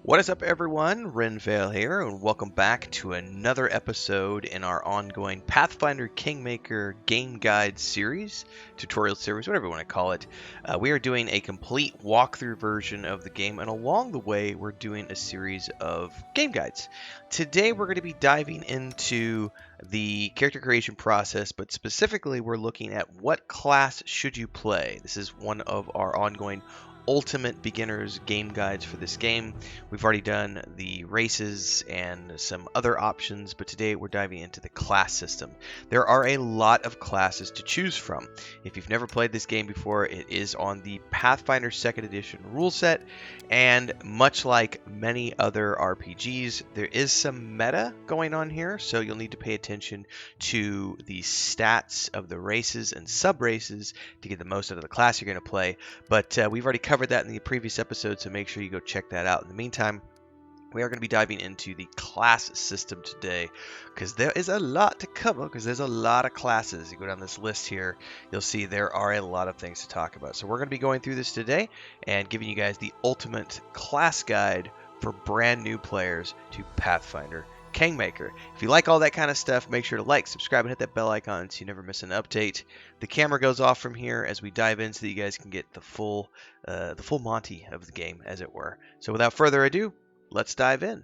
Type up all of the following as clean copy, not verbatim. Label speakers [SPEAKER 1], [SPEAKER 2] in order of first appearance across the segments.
[SPEAKER 1] What is up, everyone? Renvale here, and welcome back to another episode in our ongoing Pathfinder Kingmaker game guide series, tutorial series, whatever you want to call it. We are doing a complete walkthrough version of the game, and along the way, we're doing a series of game guides. Today, we're going to be diving into the character creation process, but specifically, we're looking at what class should you play. This is one of our ongoing ultimate beginners game guides for this game. We've already done the races and some other options, but today we're diving into the class system. There are a lot of classes to choose from. If you've never played this game before, it is on the Pathfinder 2nd Edition rule set, and much like many other RPGs, there is some meta going on here, so you'll need to pay attention to the stats of the races and sub-races to get the most out of the class you're going to play, but we've already covered that in the previous episode, so make sure you go check that out. In the meantime, we are going to be diving into the class system today because there is a lot to cover because there's a lot of classes. You go down this list here, you'll see there are a lot of things to talk about. So we're going to be going through this today and giving you guys the ultimate class guide for brand new players to Pathfinder Kingmaker. If you like all that kind of stuff, make sure to like, subscribe, and hit that bell icon so you never miss an update. The camera goes off from here as we dive in so that you guys can get the full Monty of the game, as it were. So without further ado, let's dive in.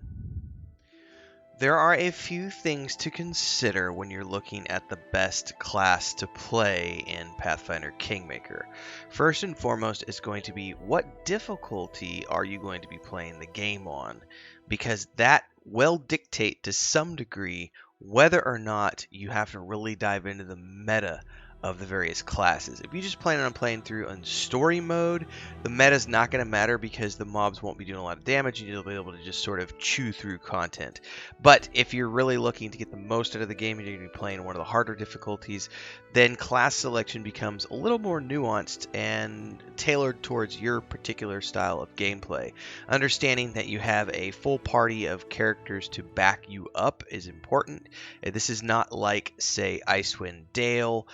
[SPEAKER 1] There are a few things to consider when you're looking at the best class to play in Pathfinder Kingmaker. First and foremost is going to be what difficulty are you going to be playing the game on, because that will dictate to some degree whether or not you have to really dive into the meta of the various classes. If you just plan on playing through in story mode, the meta is not going to matter because the mobs won't be doing a lot of damage and you'll be able to just sort of chew through content. But if you're really looking to get the most out of the game and you're going to be playing one of the harder difficulties, then class selection becomes a little more nuanced and tailored towards your particular style of gameplay. Understanding that you have a full party of characters to back you up is important. This is not like, say, Icewind Dale,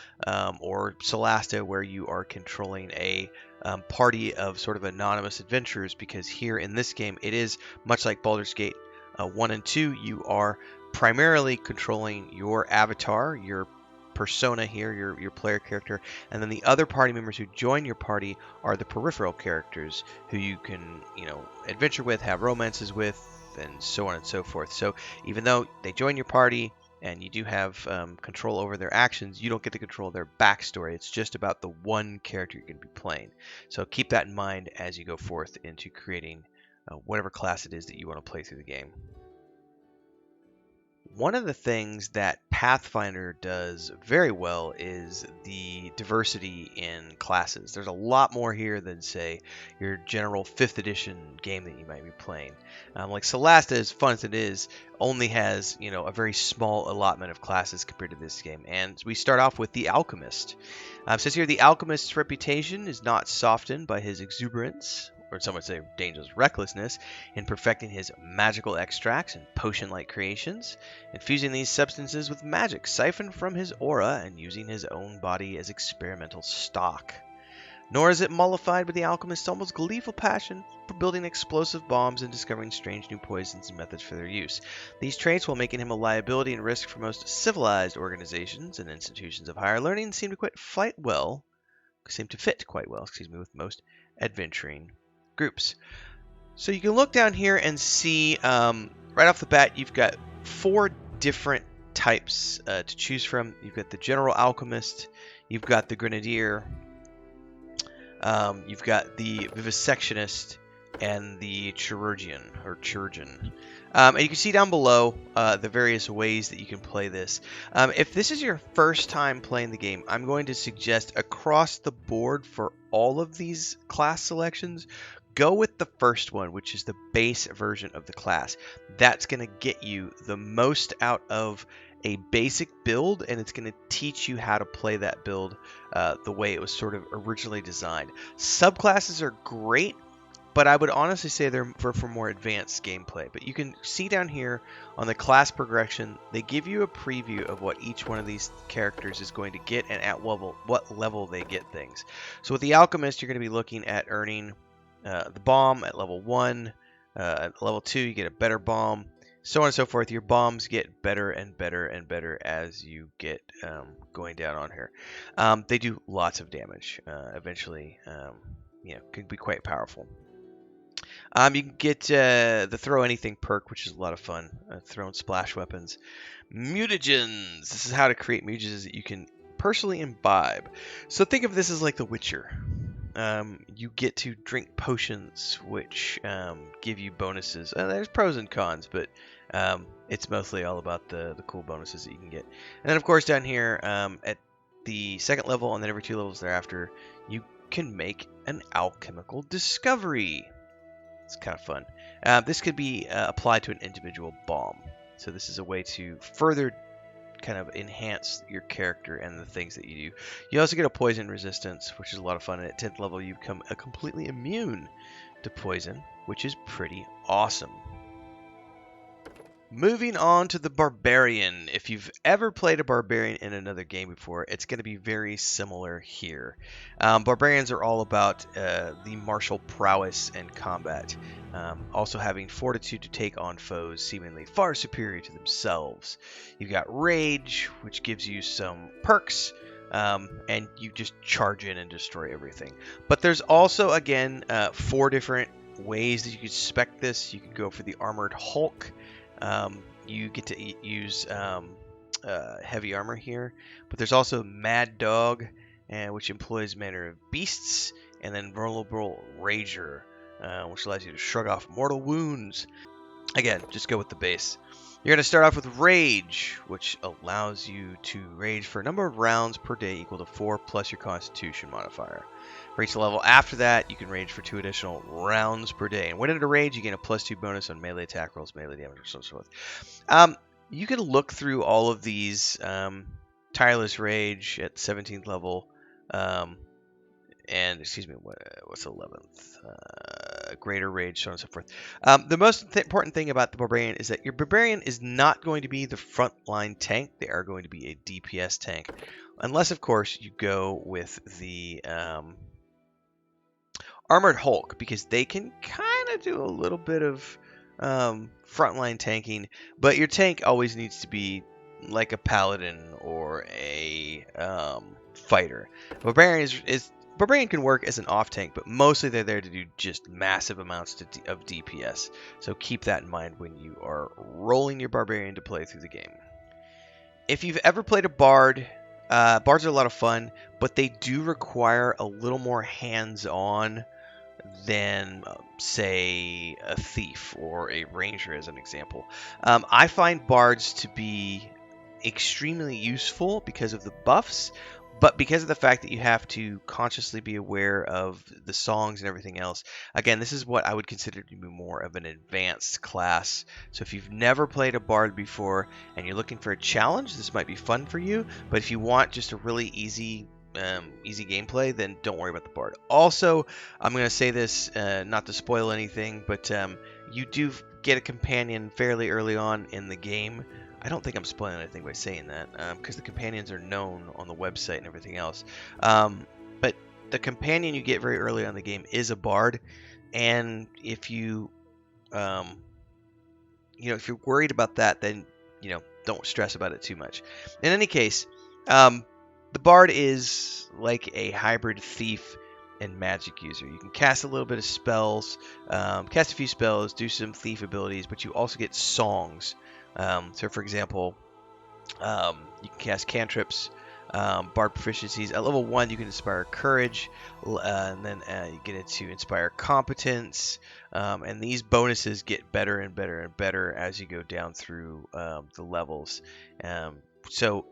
[SPEAKER 1] or Solasta, where you are controlling a party of sort of anonymous adventurers, because here in this game it is much like Baldur's Gate 1 and 2. You are primarily controlling your avatar, your persona here, your player character, and then the other party members who join your party are the peripheral characters who you can, adventure with, have romances with, and so on and so forth. So even though they join your party and you do have control over their actions, you don't get to control their backstory. It's just about the one character you're going to be playing. So keep that in mind as you go forth into creating whatever class it is that you want to play through the game. One of the things that Pathfinder does very well is the diversity in classes. There's a lot more here than, say, your general 5th edition game that you might be playing. Like Solasta, as fun as it is, only has, a very small allotment of classes compared to this game. And we start off with the Alchemist. It says here, the Alchemist's reputation is not softened by his exuberance, or some would say dangerous recklessness, in perfecting his magical extracts and potion-like creations, infusing these substances with magic siphoned from his aura and using his own body as experimental stock. Nor is it mollified by the alchemist's almost gleeful passion for building explosive bombs and discovering strange new poisons and methods for their use. These traits, while making him a liability and risk for most civilized organizations and institutions of higher learning, seem to fit quite well, with most adventuring groups. So you can look down here and see right off the bat you've got 4 different types to choose from. You've got the General Alchemist, you've got the Grenadier, you've got the Vivisectionist, and the Chirurgeon. And you can see down below the various ways that you can play this. If this is your first time playing the game, I'm going to suggest across the board for all of these class selections, go with the first one, which is the base version of the class. That's going to get you the most out of a basic build, and it's going to teach you how to play that build the way it was sort of originally designed. Subclasses are great, but I would honestly say they're for more advanced gameplay. But you can see down here on the class progression, they give you a preview of what each one of these characters is going to get and at what level they get things. So with the Alchemist, you're going to be looking at earning the bomb at level 1, At level 2, you get a better bomb, so on and so forth. Your bombs get better and better and better as you get going down on here. They do lots of damage. Eventually, can be quite powerful. You can get the Throw Anything perk, which is a lot of fun. Throwing splash weapons. Mutagens. This is how to create mutagens that you can personally imbibe. So think of this as like The Witcher. You get to drink potions which give you bonuses. There's pros and cons, but it's mostly all about the cool bonuses that you can get. And then, of course, down here at the second level and then every 2 levels thereafter, you can make an alchemical discovery. It's kind of fun. This could be applied to an individual bomb. So this is a way to further kind of enhance your character and the things that you do. You also get a poison resistance, which is a lot of fun. And at 10th level, you become completely immune to poison, which is pretty awesome. Moving on to the Barbarian. If you've ever played a Barbarian in another game before, it's going to be very similar here. Barbarians are all about the martial prowess and combat. Also having fortitude to take on foes seemingly far superior to themselves. You've got Rage, which gives you some perks, and you just charge in and destroy everything. But there's also, again, 4 different ways that you could spec this. You could go for the Armored Hulk. You get to use heavy armor here, but there's also Mad Dog, which employs manner of beasts, and then Vulnerable Rager, which allows you to shrug off mortal wounds. Again, just go with the base. You're going to start off with Rage, which allows you to rage for a number of rounds per day equal to 4 plus your Constitution modifier. For each level after that, you can rage for 2 additional rounds per day. And when in a rage, you gain a +2 bonus on melee attack rolls, melee damage, or so forth. You can look through all of these. Tireless Rage at 17th level. And, excuse me, what's 11th? Greater Rage, so on and so forth. The most important thing about the Barbarian is that your Barbarian is not going to be the frontline tank. They are going to be a DPS tank. Unless, of course, you go with the Armored Hulk, because they can kind of do a little bit of frontline tanking, but your tank always needs to be like a Paladin or a fighter. Barbarian can work as an off-tank, but mostly they're there to do just massive amounts of DPS. So keep that in mind when you are rolling your Barbarian to play through the game. If you've ever played a Bard, Bards are a lot of fun, but they do require a little more hands-on than, say, a Thief or a Ranger, as an example. I find Bards to be extremely useful because of the buffs, but because of the fact that you have to consciously be aware of the songs and everything else. Again, this is what I would consider to be more of an advanced class. So if you've never played a Bard before and you're looking for a challenge, this might be fun for you. But if you want just a really easy gameplay, then don't worry about the Bard. Also, I'm going to say this, not to spoil anything, but you do get a companion fairly early on in the game. I don't think I'm spoiling anything by saying that, because the companions are known on the website and everything else. But the companion you get very early on in the game is a Bard, and if you, if you're worried about that, then don't stress about it too much. In any case, the Bard is like a hybrid thief and magic user. You can cast a little bit of spells, cast a few spells, do some thief abilities, but you also get songs. So, for example, you can cast cantrips, Bard proficiencies. At level 1, you can inspire courage, and then you get into inspire competence, and these bonuses get better and better and better as you go down through the levels. So,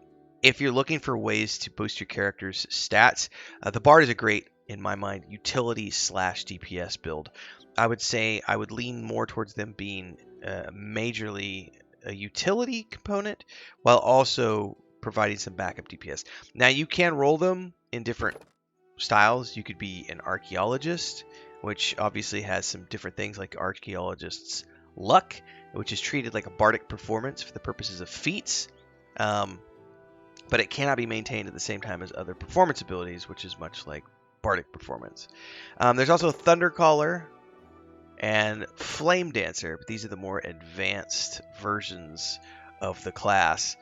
[SPEAKER 1] if you're looking for ways to boost your character's stats, the Bard is a great, in my mind, utility / DPS build. I would say I would lean more towards them being majorly a utility component while also providing some backup DPS. Now, you can roll them in different styles. You could be an archaeologist, which obviously has some different things like archaeologist's luck, which is treated like a bardic performance for the purposes of feats. But it cannot be maintained at the same time as other performance abilities, which is much like bardic performance. There's also Thundercaller, and Flame Dancer. But these are the more advanced versions of the class.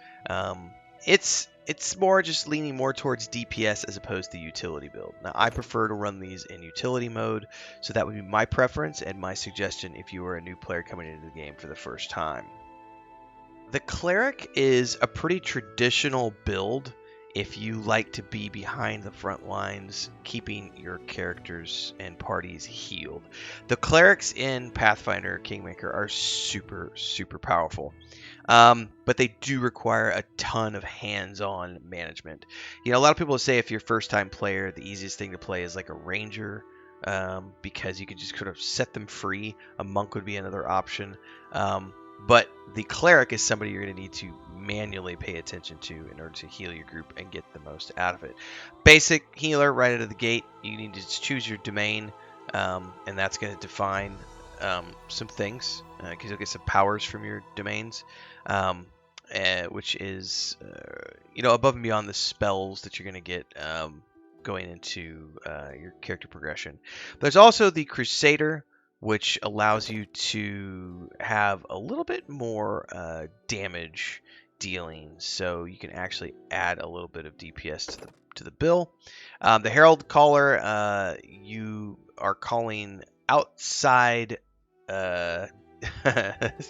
[SPEAKER 1] It's more just leaning more towards DPS as opposed to utility build. Now, I prefer to run these in utility mode, so that would be my preference and my suggestion if you were a new player coming into the game for the first time. The Cleric is a pretty traditional build if you like to be behind the front lines, keeping your characters and parties healed. The Clerics in Pathfinder Kingmaker are super, super powerful. But they do require a ton of hands-on management. You know, a lot of people say if you're a first-time player, the easiest thing to play is like a ranger, because you can just kind of set them free. A monk would be another option. But the cleric is somebody you're going to need to manually pay attention to in order to heal your group and get the most out of it. Basic healer right out of the gate. You need to just choose your domain, and that's going to define some things, because you'll get some powers from your domains, which is above and beyond the spells that you're going to get going into your character progression. There's also the Crusader, which allows you to have a little bit more damage dealing, so you can actually add a little bit of DPS to the bill. The Herald Caller, you are calling outside, as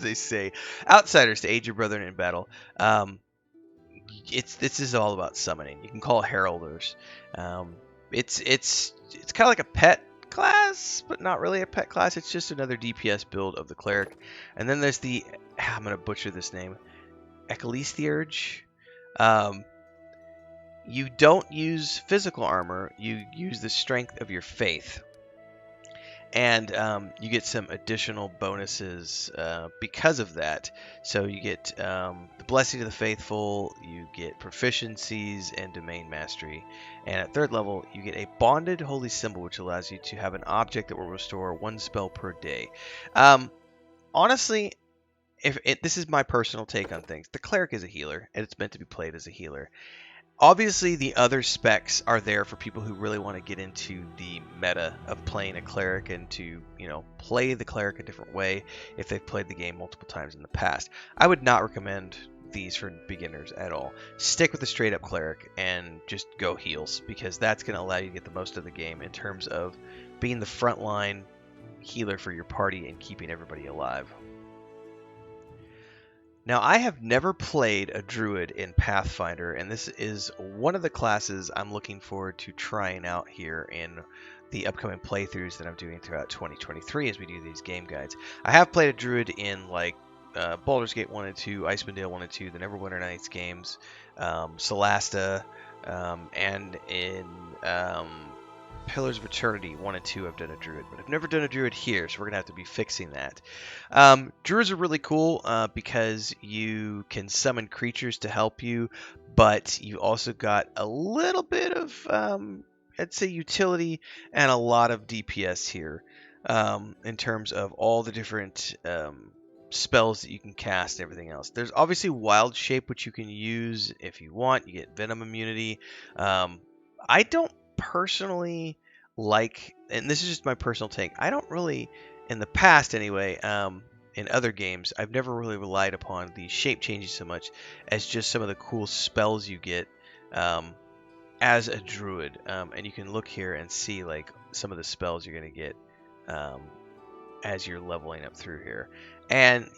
[SPEAKER 1] they say, outsiders to aid your brethren in battle. This is all about summoning. You can call heralders. It's kind of like a pet class, but not really a pet class. It's just another DPS build of the cleric. And then there's the, I'm gonna butcher this name, Ecclesiarch. You don't use physical armor. You use the strength of your faith, and you get some additional bonuses because of that. So you get the Blessing of the Faithful, you get proficiencies and domain mastery, and at 3rd level you get a Bonded Holy Symbol, which allows you to have an object that will restore 1 spell per day. Honestly, this is my personal take on things. The Cleric is a healer, and it's meant to be played as a healer. Obviously, the other specs are there for people who really want to get into the meta of playing a cleric and to, play the cleric a different way if they've played the game multiple times in the past. I would not recommend these for beginners at all. Stick with the straight up cleric and just go heals, because that's going to allow you to get the most of the game in terms of being the frontline healer for your party and keeping everybody alive. Now, I have never played a Druid in Pathfinder, and this is one of the classes I'm looking forward to trying out here in the upcoming playthroughs that I'm doing throughout 2023 as we do these game guides. I have played a Druid in Baldur's Gate 1 and 2, Icewind Dale 1 and 2, the Neverwinter Nights games, Solasta, and in Pillars of Eternity 1 and 2 I've done a Druid, but I've never done a Druid here, so we're going to have to be fixing that. Druids are really cool because you can summon creatures to help you, but you also got a little bit of, I'd say, utility and a lot of DPS here in terms of all the different spells that you can cast and everything else. There's obviously Wild Shape, which you can use if you want. You get Venom immunity. I don't personally like, and this is just my personal take, I don't really, in the past anyway, in other games, I've never really relied upon the shape changes so much as just some of the cool spells you get as a druid. And you can look here and see some of the spells you're going to get as you're leveling up through here. And,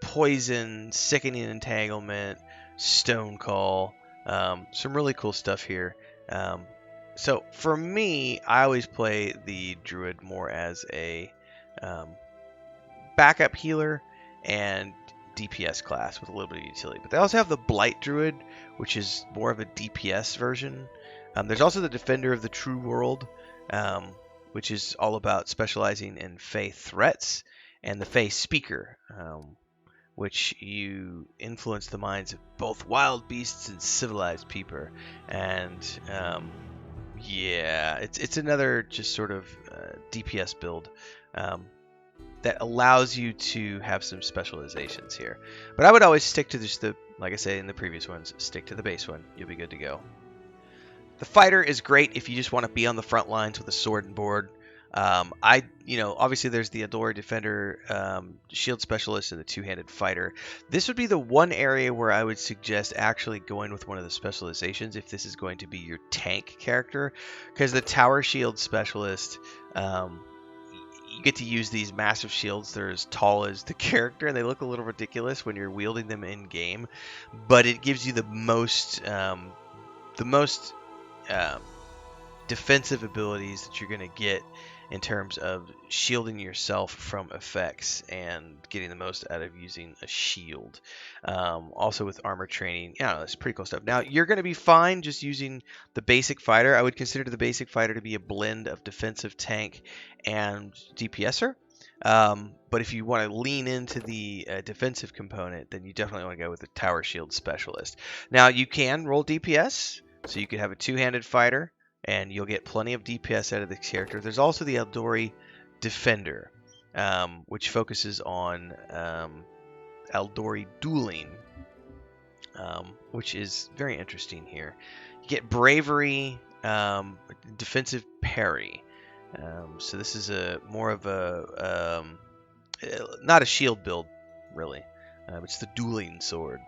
[SPEAKER 1] Poison, Sickening Entanglement, Stone Call, some really cool stuff here. So for me, I always play the Druid more as a backup healer and DPS class with a little bit of utility. But they also have the Blight Druid, which is more of a DPS version. There's also the Defender of the True World, which is all about specializing in Fey threats, and the Fey Speaker, which you influence the minds of both wild beasts and civilized people. And it's another just sort of DPS build that allows you to have some specializations here. But I would always stick to just like I said in the previous ones, stick to the base one. You'll be good to go. The Fighter is great if you just want to be on the front lines with a sword and board. Obviously there's the Adora Defender, Shield Specialist, and the Two-Handed Fighter. This would be the one area where I would suggest actually going with one of the specializations if this is going to be your tank character, because the Tower Shield Specialist, you get to use these massive shields. They're as tall as the character, and they look a little ridiculous when you're wielding them in game, but it gives you the most defensive abilities that you're going to get in terms of shielding yourself from effects and getting the most out of using a shield. Also with armor training, yeah, that's pretty cool stuff. Now you're going to be fine just using the basic fighter. I would consider the basic fighter to be a blend of defensive tank and DPSer. But if you want to lean into the defensive component, then you definitely want to go with the Tower Shield Specialist. Now you can roll DPS, so you could have a two-handed fighter, and you'll get plenty of DPS out of this character. There's also the Eldori Defender, which focuses on Eldori dueling, which is very interesting here. You get Bravery, Defensive Parry. So this is more of a not a shield build, really. It's the dueling sword.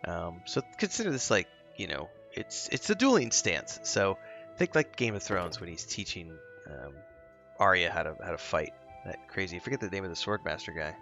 [SPEAKER 1] So consider this like, it's the dueling stance. So think like Game of Thrones when he's teaching Arya how to fight. That crazy. I forget the name of the Swordmaster guy.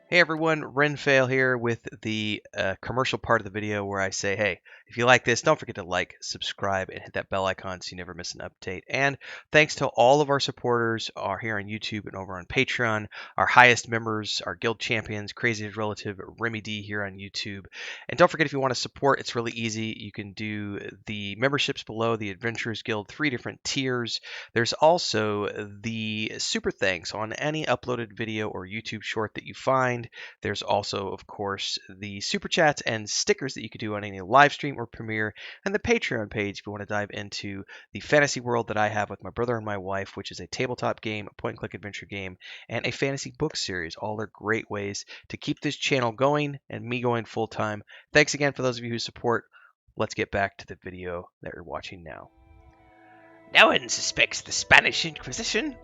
[SPEAKER 1] Hey everyone, Renfail here with the commercial part of the video where I say, hey, if you like this, don't forget to like, subscribe, and hit that bell icon so you never miss an update. And thanks to all of our supporters here on YouTube and over on Patreon, our highest members, our guild champions, Crazy's Relative, Remy D here on YouTube. And don't forget, if you want to support, it's really easy. You can do the memberships below, the Adventurers Guild, 3 different tiers. There's also the super thanks on any uploaded video or YouTube short that you find. There's also, of course, the super chats and stickers that you could do on any live stream or premiere, and the Patreon page if you want to dive into the fantasy world that I have with my brother and my wife, which is a tabletop game, a point-and-click adventure game, and a fantasy book series. All are great ways to keep this channel going and me going full-time. Thanks again for those of you who support. Let's get back to the video that you're watching now. No one suspects the Spanish Inquisition.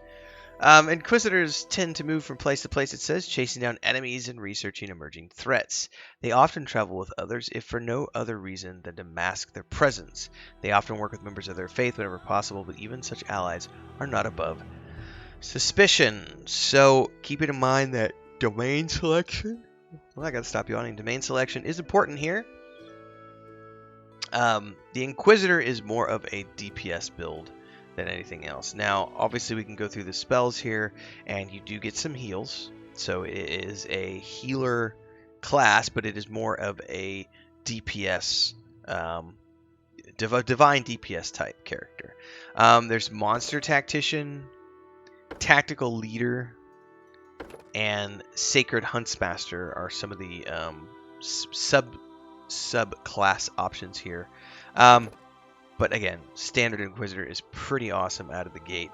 [SPEAKER 1] Inquisitors tend to move from place to place, it says, chasing down enemies and researching emerging threats. They often travel with others, if for no other reason than to mask their presence. They often work with members of their faith whenever possible, but even such allies are not above suspicion. So, keeping in mind that domain selection, well, I gotta stop yawning. Domain selection is important here. The Inquisitor is more of a DPS build than anything else. Now, obviously, we can go through the spells here, and you do get some heals. So it is a healer class, but it is more of a DPS, divine DPS type character. There's Monster Tactician, Tactical Leader, and Sacred Huntsmaster are some of the sub-class options here. But again, Standard Inquisitor is pretty awesome out of the gate.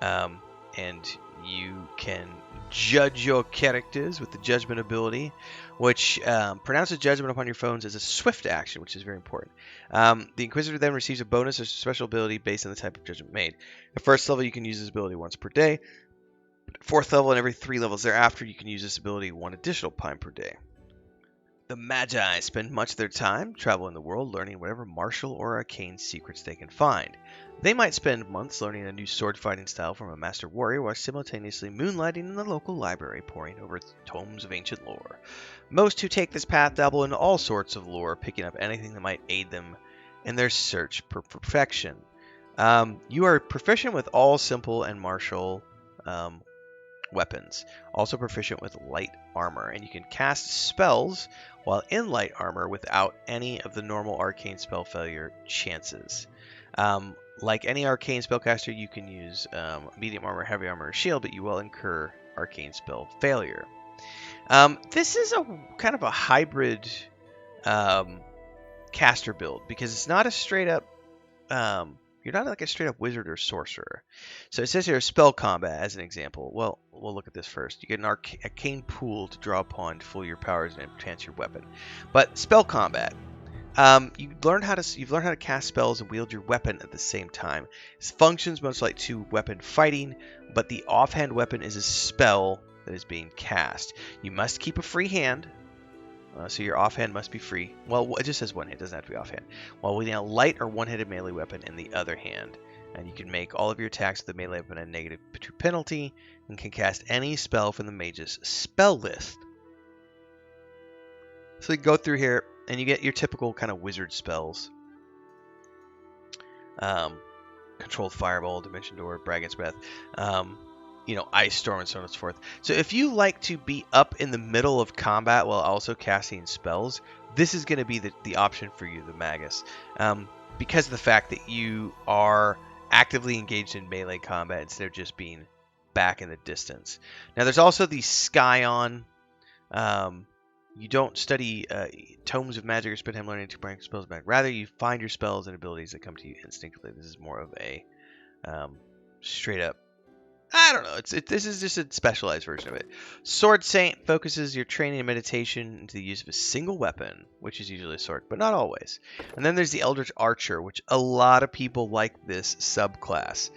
[SPEAKER 1] And you can judge your characters with the Judgment ability, which pronounces judgment upon your foes as a swift action, which is very important. The Inquisitor then receives a bonus or special ability based on the type of judgment made. At first level, you can use this ability once per day. At 4th level and every 3 levels thereafter, you can use this ability 1 additional time per day. The Magi spend much of their time traveling the world, learning whatever martial or arcane secrets they can find. They might spend months learning a new sword fighting style from a master warrior while simultaneously moonlighting in the local library, poring over tomes of ancient lore. Most who take this path dabble in all sorts of lore, picking up anything that might aid them in their search for perfection. You are proficient with all simple and martial weapons, also proficient with light armor, and you can cast spells while in light armor without any of the normal arcane spell failure chances. Like any arcane spellcaster, you can use medium armor, heavy armor, or shield, but you will incur arcane spell failure. This is a kind of a hybrid caster build, because it's not a straight up you're not like a straight up wizard or sorcerer. So it says here spell combat as an example. Well, we'll look at this first. You get an arcane pool to draw upon to full your powers and enhance your weapon. But spell combat. you've learned how to cast spells and wield your weapon at the same time. It functions much like two-weapon fighting, but the offhand weapon is a spell that is being cast. You must keep a free hand, so your offhand must be free. Well, it just says one hand, it doesn't have to be offhand. While wielding a light or one-handed melee weapon in the other hand. And you can make all of your attacks with the melee weapon a -2 penalty, and can cast any spell from the mage's spell list. So you go through here, and you get your typical kind of wizard spells. Controlled Fireball, Dimension Door, Bragg's Breath, Ice Storm, and so on and so forth. So if you like to be up in the middle of combat while also casting spells, this is going to be the option for you, the Magus. Because of the fact that you are actively engaged in melee combat instead of just being back in the distance. Now there's also the Scion. You don't study tomes of magic or spend time learning to bring spells back. Rather, you find your spells and abilities that come to you instinctively. This is more of a straight up, I don't know. This is just a specialized version of it. Sword Saint focuses your training and meditation into the use of a single weapon, which is usually a sword, but not always. And then there's the Eldritch Archer, which a lot of people like this subclass.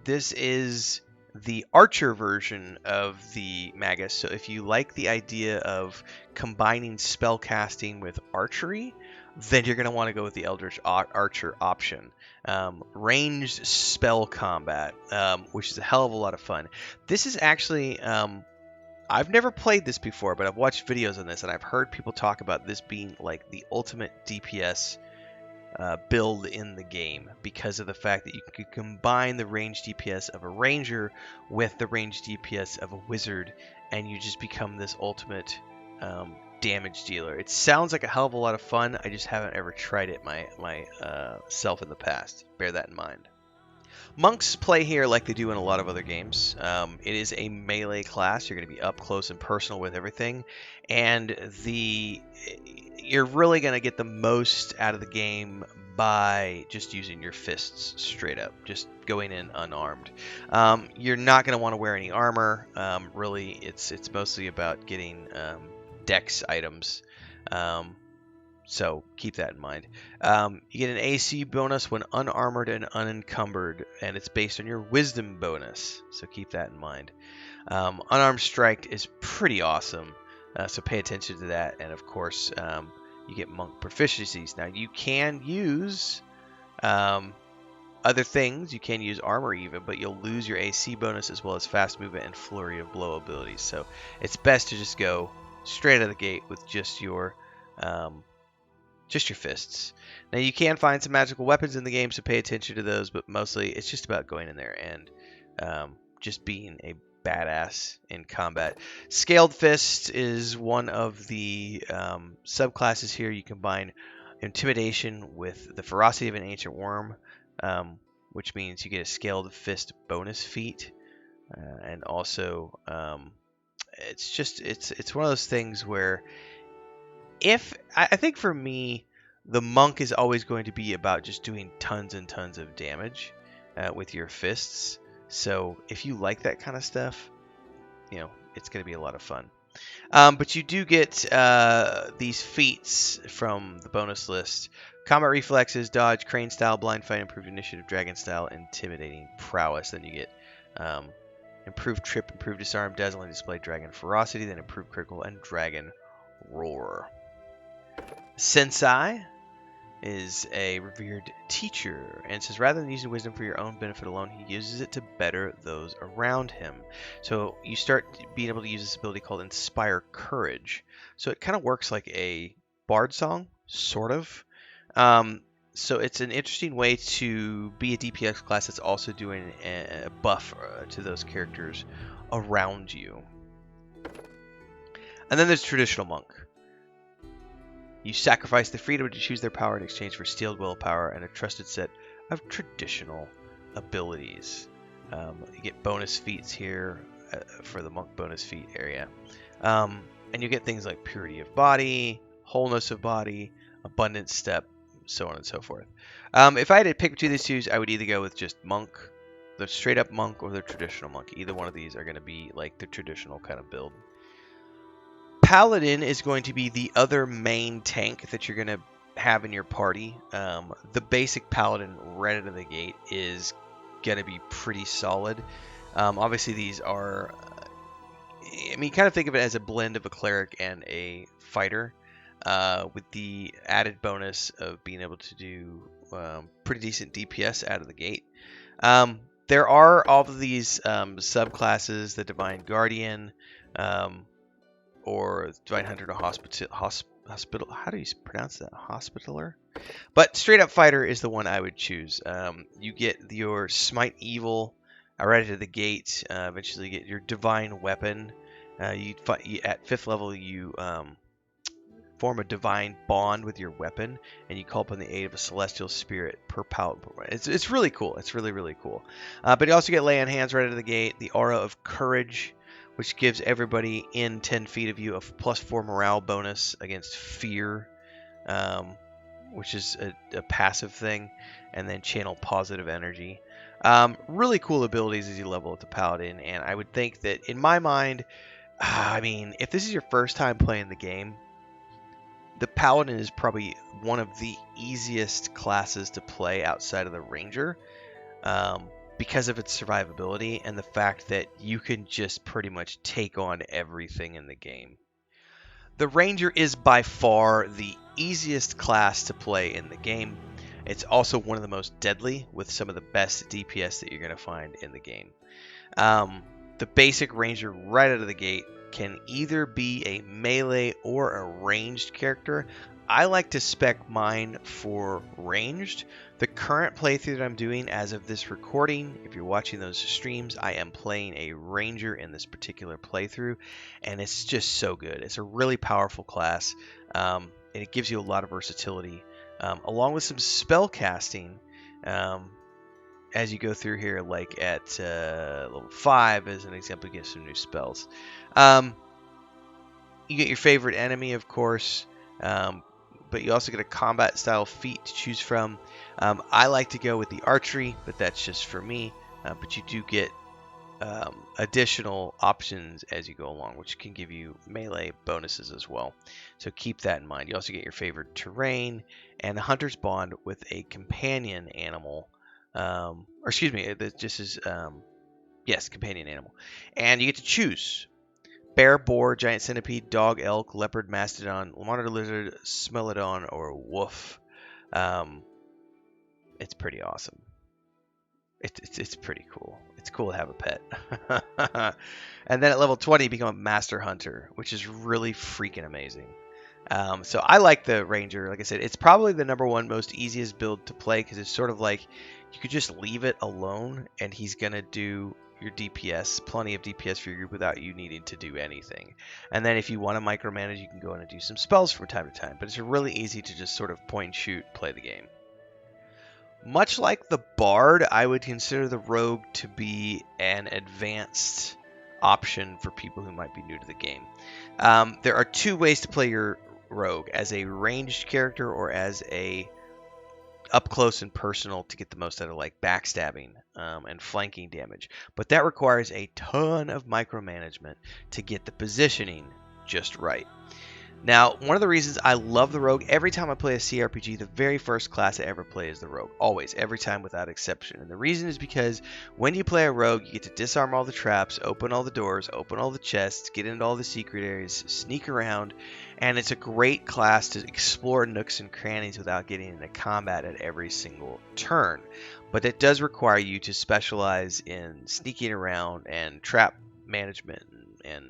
[SPEAKER 1] This is the archer version of the Magus. So if you like the idea of combining spell casting with archery, then you're going to want to go with the Eldritch Archer option. Ranged spell combat, which is a hell of a lot of fun. This is actually, I've never played this before, but I've watched videos on this, and I've heard people talk about this being like the ultimate DPS build in the game, because of the fact that you can combine the ranged DPS of a ranger with the ranged DPS of a wizard, and you just become this ultimate damage dealer. It sounds like a hell of a lot of fun. I just haven't ever tried it myself in the past. Bear that in mind. Monks play here like they do in a lot of other games. It is a melee class. You're going to be up close and personal with everything, and you're really going to get the most out of the game by just using your fists straight up, just going in unarmed. You're not going to want to wear any armor. Really, it's mostly about getting dex items. So keep that in mind. You get an AC bonus when unarmored and unencumbered, and it's based on your wisdom bonus. So keep that in mind. Unarmed strike is pretty awesome. So pay attention to that. And of course, you get monk proficiencies. Now you can use other things. You can use armor even, but you'll lose your AC bonus as well as fast movement and flurry of blow abilities. So it's best to just go straight out of the gate with just your fists. Now you can find some magical weapons in the game, so pay attention to those, but mostly it's just about going in there and just being a badass in combat. Scaled Fist is one of the subclasses here. You combine Intimidation with the Ferocity of an Ancient Worm, which means you get a Scaled Fist bonus feat, and also it's one of those things where I think for me, the monk is always going to be about just doing tons and tons of damage with your fists. So if you like that kind of stuff, it's going to be a lot of fun. But you do get these feats from the bonus list. Combat Reflexes, Dodge, Crane Style, Blind Fight, Improved Initiative, Dragon Style, Intimidating Prowess. Then you get Improved Trip, Improved Disarm, Dazzling Display, Dragon Ferocity, then Improved Critical, and Dragon Roar. Sensei is a revered teacher, and says rather than using wisdom for your own benefit alone, he uses it to better those around him. So you start being able to use this ability called Inspire Courage. So it kind of works like a bard song, sort of. So it's an interesting way to be a DPS class that's also doing a buff to those characters around you. And then there's Traditional Monk. You sacrifice the freedom to choose their power in exchange for steeled willpower and a trusted set of traditional abilities. You get bonus feats here for the monk bonus feat area. And you get things like Purity of Body, Wholeness of Body, Abundant Step, so on and so forth. If I had to pick between these two, I would either go with just monk, the straight up monk, or the traditional monk. Either one of these are going to be like the traditional kind of build. Paladin is going to be the other main tank that you're going to have in your party, the basic Paladin right out of the gate is going to be pretty solid. Obviously, these are, I mean, kind of think of it as a blend of a Cleric and a Fighter, with the added bonus of being able to do pretty decent DPS out of the gate. There are all of these subclasses, the Divine Guardian, or Divine Hunter to Hospital. How do you pronounce that? Hospitaler? But straight up Fighter is the one I would choose. You get your Smite Evil right out of the gate. Eventually, you get your Divine Weapon. At 5th level, you form a divine bond with your weapon, and you call upon the aid of a celestial spirit per paladin. It's really cool. It's really, really cool. But you also get Lay on Hands right out of the gate. The Aura of Courage, which gives everybody in 10 feet of you a +4 morale bonus against fear, which is a passive thing, and then Channel Positive Energy. Really cool abilities as you level up the Paladin, and I would think that, in my mind, I mean, if this is your first time playing the game, the Paladin is probably one of the easiest classes to play outside of the Ranger, because of its survivability and the fact that you can just pretty much take on everything in the game. The Ranger is by far the easiest class to play in the game. It's also one of the most deadly, with some of the best DPS that you're going to find in the game. The basic Ranger right out of the gate can either be a melee or a ranged character. I like to spec mine for ranged. The current playthrough that I'm doing as of this recording, if you're watching those streams, I am playing a Ranger in this particular playthrough, and it's just so good. It's a really powerful class, and it gives you a lot of versatility, along with some spell casting, as you go through here, like at level 5, as an example, you get some new spells. You get your favorite enemy, of course, but you also get a combat style feat to choose from. I like to go with the archery, but that's just for me. But you do get additional options as you go along, which can give you melee bonuses as well. So keep that in mind. You also get your favorite terrain and a hunter's bond with a companion animal. Or excuse me, this just is, yes, companion animal. And you get to choose bear, boar, giant centipede, dog, elk, leopard, mastodon, monitor lizard, smilodon, or wolf. It's pretty awesome. It's pretty cool. It's cool to have a pet. And then at level 20, you become a master hunter, which is really freaking amazing. So I like the Ranger. Like I said, it's probably the #1 most easiest build to play, because it's sort of like you could just leave it alone and he's going to do your DPS, plenty of DPS for your group without you needing to do anything. And then if you want to micromanage, you can go in and do some spells from time to time. But it's really easy to just sort of point and shoot, play the game. Much like the Bard, I would consider the Rogue to be an advanced option for people who might be new to the game. There are 2 ways to play your Rogue: as a ranged character or as a up close and personal, to get the most out of like backstabbing and flanking damage. But that requires a ton of micromanagement to get the positioning just right. Now, one of the reasons I love the Rogue, every time I play a CRPG, the very first class I ever play is the Rogue. Always, every time without exception. And the reason is because when you play a Rogue, you get to disarm all the traps, open all the doors, open all the chests, get into all the secret areas, sneak around, and it's a great class to explore nooks and crannies without getting into combat at every single turn. But it does require you to specialize in sneaking around and trap management and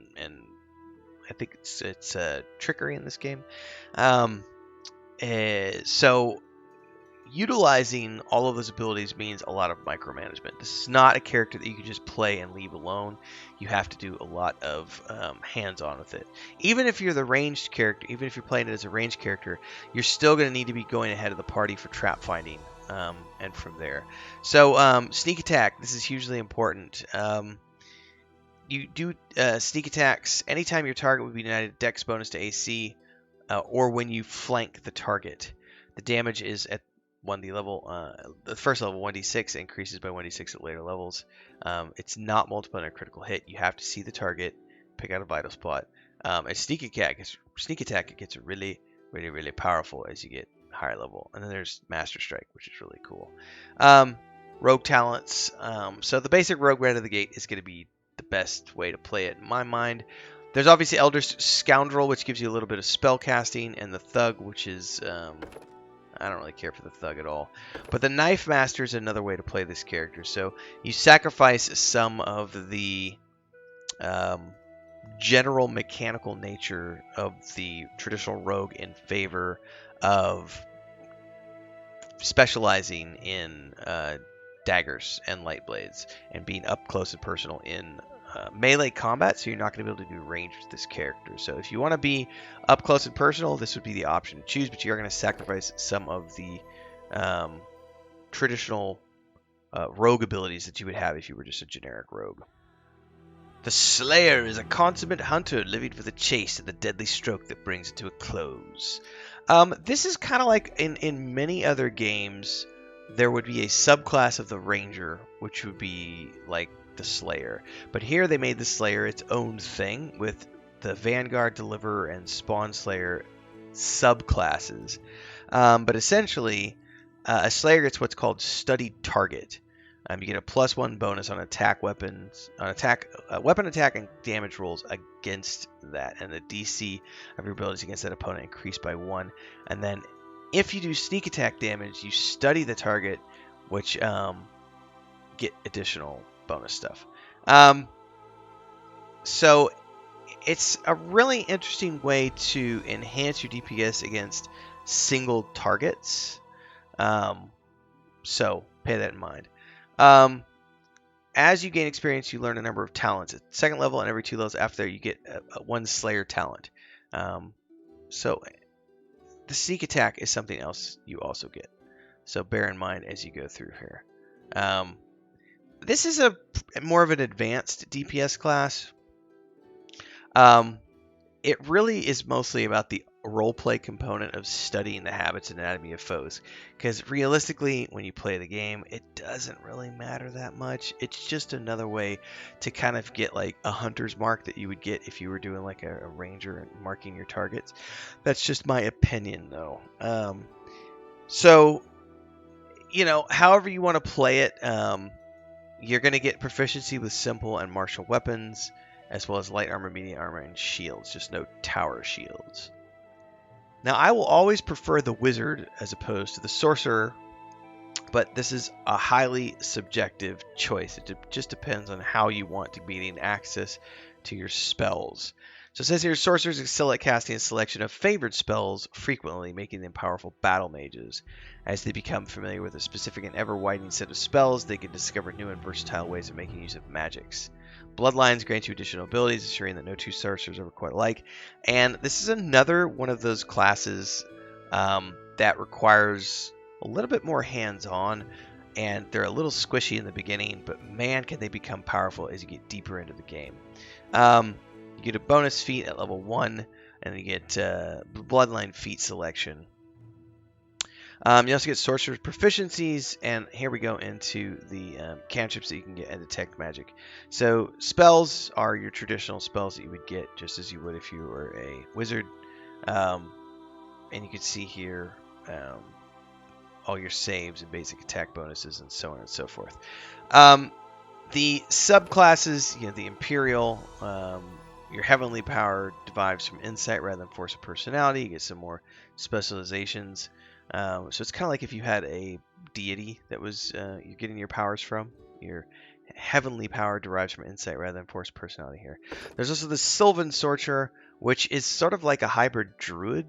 [SPEAKER 1] I think it's trickery in this game. So utilizing all of those abilities means a lot of micromanagement. This is not a character that you can just play and leave alone. You have to do a lot of hands-on with it. Even if you're the ranged character, even if you're playing it as a ranged character, you're still going to need to be going ahead of the party for trap finding, and from there. So sneak attack. This is hugely important. You do sneak attacks anytime your target would be denied a dex bonus to AC, or when you flank the target. The damage is at 1d level. The first level 1d6 increases by 1d6 at later levels. It's not multiplied on a critical hit. You have to see the target, pick out a vital spot. And sneak attack, it gets really, really, really powerful as you get higher level. And then there's Master Strike, which is really cool. Rogue talents. So the basic rogue right out of the gate is going to be the best way to play it in my mind. There's obviously Elder Scoundrel, which gives you a little bit of spell casting, and the Thug, which is I don't really care for the Thug at all. But the Knife Master is another way to play this character. So you sacrifice some of the general mechanical nature of the traditional rogue in favor of specializing in daggers and light blades and being up close and personal in melee combat, so you're not going to be able to do range with this character. So if you want to be up close and personal, this would be the option to choose, but you're going to sacrifice some of the traditional rogue abilities that you would have if you were just a generic rogue. The Slayer is a consummate hunter living for the chase and the deadly stroke that brings it to a close. This is kind of like in many other games, there would be a subclass of the Ranger, which would be like the Slayer. But here they made the Slayer its own thing with the Vanguard, Deliverer, and Spawn Slayer subclasses. But essentially, a Slayer gets what's called Studied Target. You get a +1 bonus on weapon attack and damage rolls against that, and the DC of your abilities against that opponent increased by 1. And then, if you do sneak attack damage, you study the target, which get additional bonus stuff. So it's a really interesting way to enhance your DPS against single targets. So pay that in mind. As you gain experience, you learn a number of talents. At second level and every 2 levels after you get one Slayer talent. So the sneak attack is something else you also get. So bear in mind as you go through here. This is a more of an advanced DPS class. It really is mostly about the roleplay component of studying the habits and anatomy of foes. Because realistically, when you play the game, it doesn't really matter that much. It's just another way to kind of get like a hunter's mark that you would get if you were doing like a ranger and marking your targets. That's just my opinion, though. So, however you want to play it, you're going to get proficiency with simple and martial weapons, as well as light armor, medium armor, and shields. Just no tower shields. Now, I will always prefer the wizard as opposed to the sorcerer, but this is a highly subjective choice. It just depends on how you want to gain access to your spells. So it says here, sorcerers excel at casting a selection of favored spells, frequently making them powerful battle mages. As they become familiar with a specific and ever-widening set of spells, they can discover new and versatile ways of making use of magics. Bloodlines grant you additional abilities, ensuring that no two sorcerers are quite alike. And this is another one of those classes that requires a little bit more hands-on, and they're a little squishy in the beginning, but man, can they become powerful as you get deeper into the game. You get a bonus feat at level 1, and you get bloodline feat selection. You also get sorcerer's proficiencies, and here we go into the cantrips that you can get and detect magic. So spells are your traditional spells that you would get just as you would if you were a wizard. And you can see here all your saves and basic attack bonuses and so on and so forth. The subclasses, the Imperial, your heavenly power derives from insight rather than force of personality. You get some more specializations. So it's kind of like if you had a deity that was you're getting your powers from. Your heavenly power derives from insight rather than force of personality here. There's also the Sylvan Sorcerer, which is sort of like a hybrid Druid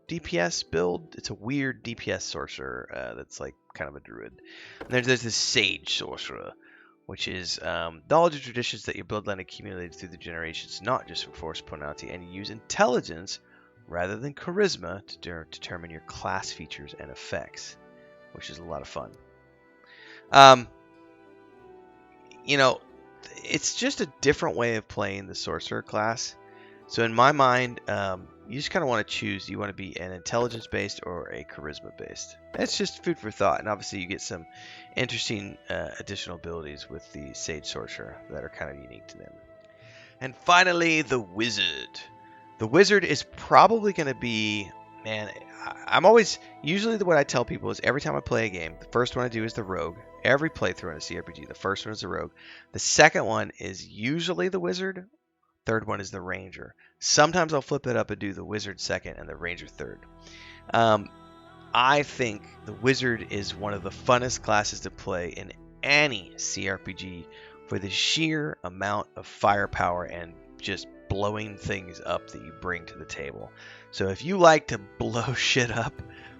[SPEAKER 1] DPS build. It's a weird DPS sorcerer that's like kind of a Druid. And there's this Sage Sorcerer, which is knowledge of traditions that your bloodline accumulated through the generations, not just from force personality, and you use intelligence rather than charisma to determine your class features and effects, which is a lot of fun. It's just a different way of playing the sorcerer class. So in my mind, you just kind of want to choose, do you want to be an intelligence-based or a charisma-based? It's just food for thought, and obviously you get some interesting additional abilities with the Sage Sorcerer that are kind of unique to them. And finally, the Wizard. The Wizard is probably going to be man, I'm always, usually what I tell people is every time I play a game, the first one I do is the rogue. Every playthrough in a CRPG, the first one is the rogue. The second one is usually the wizard. Third one is the ranger. Sometimes I'll flip it up and do the wizard second and the ranger third. I think the wizard is one of the funnest classes to play in any CRPG for the sheer amount of firepower and just blowing things up that you bring to the table. So if you like to blow shit up,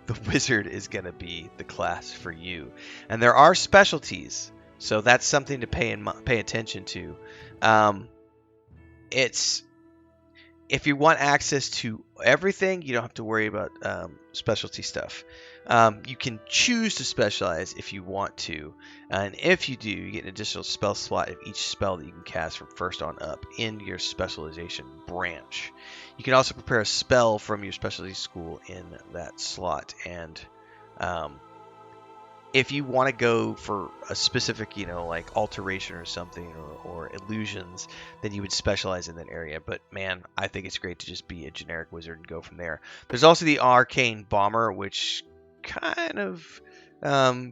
[SPEAKER 1] the wizard is going to be the class for you. And there are specialties, so that's something to pay attention to. It's if you want access to everything, you don't have to worry about specialty stuff. You can choose to specialize if you want to, and if you do, you get an additional spell slot of each spell that you can cast from first on up in your specialization branch. You can also prepare a spell from your specialty school in that slot, and if you want to go for a specific, like alteration or something, or illusions, then you would specialize in that area. But man, I think it's great to just be a generic wizard and go from there. There's also the arcane bomber, which kind of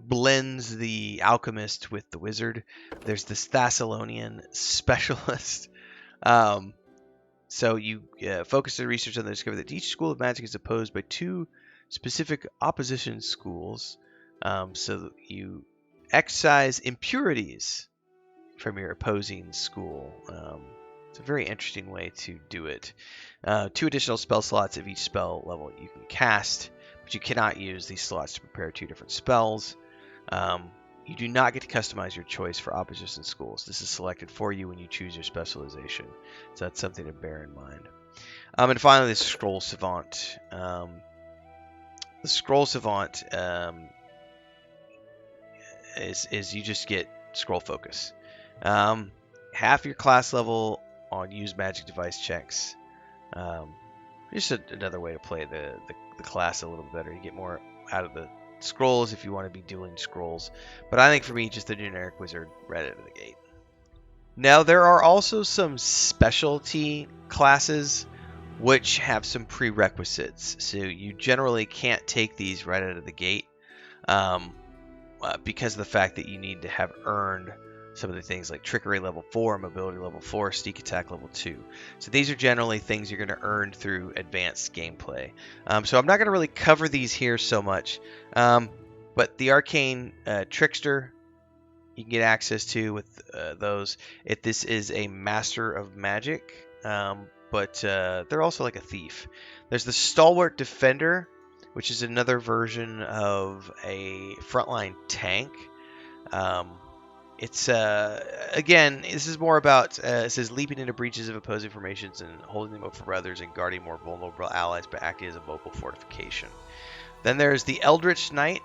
[SPEAKER 1] blends the alchemist with the wizard. There's this Thessalonian specialist. So you focus the research on the discovery that each school of magic is opposed by two specific opposition schools. So you excise impurities from your opposing school. It's a very interesting way to do it. 2 additional spell slots of each spell level you can cast, but you cannot use these slots to prepare 2 different spells. You do not get to customize your choice for opposition schools. This is selected for you when you choose your specialization. So that's something to bear in mind. And finally, the Scroll Savant. The Scroll Savant is you just get scroll focus. Half your class level on use magic device checks. Just another way to play the class a little bit better. You get more out of the scrolls if you want to be doing scrolls. But I think for me, just the generic wizard right out of the gate. Now there are also some specialty classes which have some prerequisites. So you generally can't take these right out of the gate. Because of the fact that you need to have earned some of the things like trickery level 4, mobility level 4, sneak attack level 2. So these are generally things you're going to earn through advanced gameplay. So I'm not going to really cover these here so much. But the arcane trickster you can get access to with those. If this is a master of magic, but they're also like a thief. There's the stalwart defender, which is another version of a frontline tank. It's again, this is more about it says leaping into breaches of opposing formations and holding them up for others and guarding more vulnerable allies by acting as a vocal fortification. Then there's the Eldritch Knight,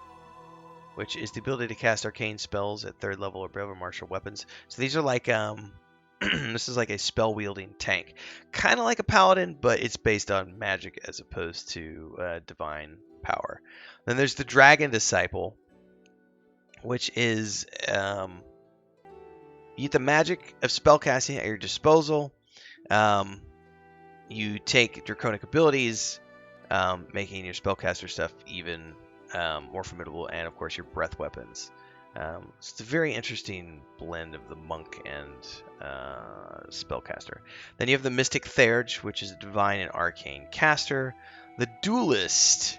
[SPEAKER 1] which is the ability to cast arcane spells at 3rd level or above martial weapons. So these are like this is like a spell wielding tank, kind of like a paladin, but it's based on magic as opposed to divine power. Then there's the Dragon Disciple, which is you get the magic of spellcasting at your disposal. You take draconic abilities, making your spellcaster stuff even more formidable, and of course your breath weapons. It's a very interesting blend of the monk and spellcaster. Then you have the Mystic Theurge, which is a divine and arcane caster. The Duelist.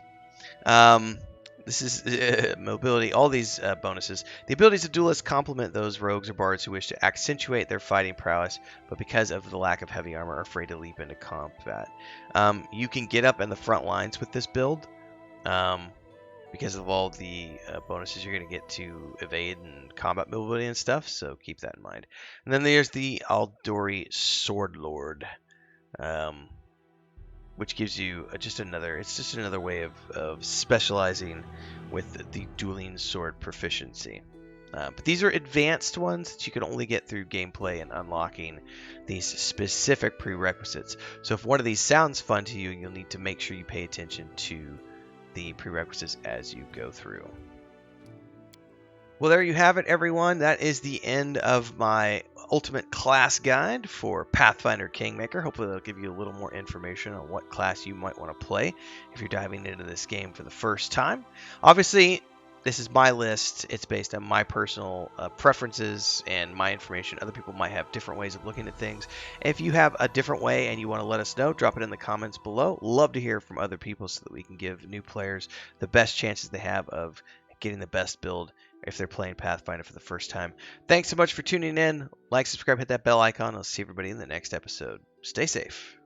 [SPEAKER 1] This is mobility, all these bonuses. The abilities of duelists complement those rogues or bards who wish to accentuate their fighting prowess, but because of the lack of heavy armor are afraid to leap into combat. You can get up in the front lines with this build. Because of all the bonuses you're going to get to evade and combat mobility and stuff, so keep that in mind. And then there's the Aldori Sword Lord, which gives you just another way of specializing with the dueling sword proficiency. But these are advanced ones that you can only get through gameplay and unlocking these specific prerequisites. So if one of these sounds fun to you, you'll need to make sure you pay attention to the prerequisites as you go through. Well, there you have it, everyone. That is the end of my ultimate class guide for Pathfinder Kingmaker. Hopefully that'll give you a little more information on what class you might want to play if you're diving into this game for the first time. Obviously, this is my list. It's based on my personal preferences and my information. Other people might have different ways of looking at things. If you have a different way and you want to let us know, drop it in the comments below. Love to hear from other people so that we can give new players the best chances they have of getting the best build if they're playing Pathfinder for the first time. Thanks so much for tuning in. Like, subscribe, hit that bell icon. I'll see everybody in the next episode. Stay safe.